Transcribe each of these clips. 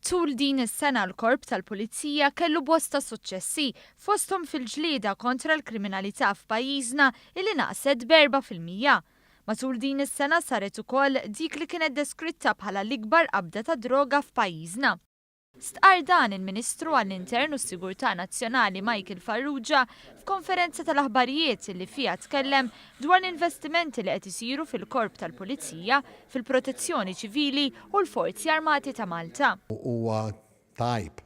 Tul din is-sena l-Korp tal-Pulizija kellu bosta suċċessi fosthom fil-ġlieda kontra l-kriminalità f'pajjiżna illi naqset b'4%. Matul din is-sena saret ukoll dik li kienet deskritta bħala l-ikbar qabda ta' droga f'pajjiżna. Stqar dan il-Ministru għall-Intern u s-Sigurtà Nazzjonali Michael Farrugia f'konferenza tal-aħbarijiet li fiha tkellem dwar l-investimenti li qed isiru fil-Korp tal-Pulizija, fil-Protezzjoni Ċivili u l-Forzi Armati ta' Malta. Huwa tajb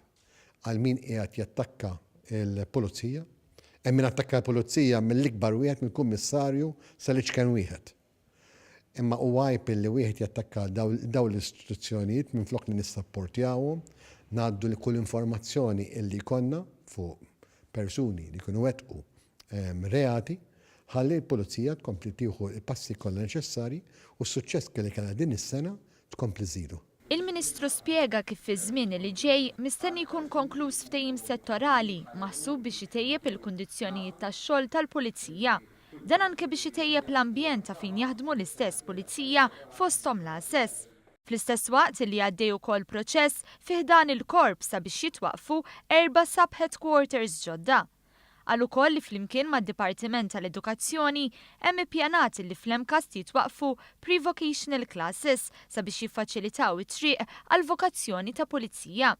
għal min qiegħed jattakka l-Pulizija, hemm min attakka l-Pulizija mill-ikbar wieħed mill-Kummissarju sal-iċken wieħed. Imma huwa għajb li wieħed jattakka daw l-istituzzjonijiet minflok li nissapportjawhom, ngħaddu li kull informazzjoni illi jkollna fuq persuni li jkunu wettqu reati, ħalli l-Pulizija tkompli tieħu l-passi kollha neċessarji u s-suċċess kelli kellha din is-sena tkompli żidu. Il-Ministru spjega kif fi żmien li ġej mistenni jkun konkluż ftehim settorali maħsub biex itejjeb il-kundizzjonijiet tax-xogħol tal-Pulizija. Dan anke biex itejjeb l-ambjent ta' fin jaħdmu l-istess pulizija fosthom l-assess. Fl-istess waqt li għaddej ukoll proċess fih dan il-korp sabiex jitwaqfu 4 sub-headquarters ġodda. Għal ukoll li flimkien mad-Dipartiment tal-Edukazzjoni hemm ippjanat li fl-MCAS jitwaqfu pre-vocational classes sabiex jiffaċilitaw it-triq għal vokazzjoni ta' pulizija.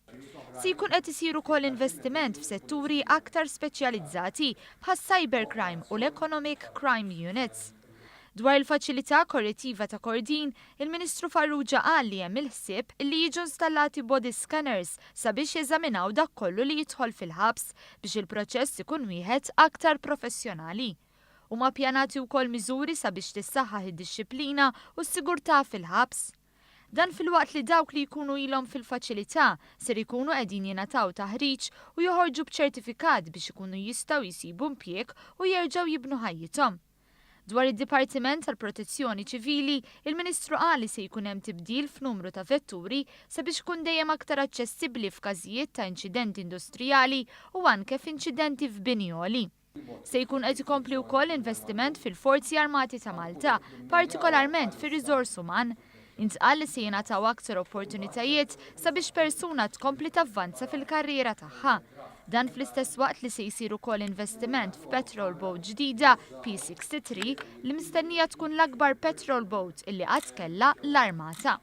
Se jkun qed isir ukoll investiment f'setturi aktar speċjalizzati bħas cybercrime u l-economic crime units. Dwar il-faċilità korrettiva ta' Kordin, il-Ministru Farrugia qal li hemm il-ħsieb li jiġu installati body scanners sabiex jeżaminaw dak kollu li jidħol fil-ħabs biex il-proċess ikun wieħed aktar professjonali. Huma ppjanati wkoll miżuri sabiex tissaħħaħ id-dixxilpina u s-sigurtà fil-ħabs. Dan fil-waqt li dawk li jkunu ilhom fil-faċilità ser ikunu qegħdin jingħataw taħriġ u joħorġu b'ċertifikat biex ikunu jistgħu jsibu impjieg u jerġgħu jibnu ħajjithom. Dwar id-Dipartiment tal-Protezzjoni Ċivili, il-Ministru qal li se jkun hemm tibdil f'numru ta' vetturi sabiex ikun dejjem aktar aċċessibbli f'każijiet ta' inċidenti industrijali u anke f'inċidenti f'binjoli. Se jkun qed ikompli wkoll investiment fil-Forzi Armati ta' Malta, partikolarment fir-riżors uman. Intqal li se jingħataw aktar opportunitajiet sabiex persuna tkompli tavvanza fil-karriera tagħha. Dan fl-istess waqt li se jsir ukoll investiment f'petrol boat ġdida P63 li mistennija tkun l-akbar petrol boat illi qatt kellha l-Armata.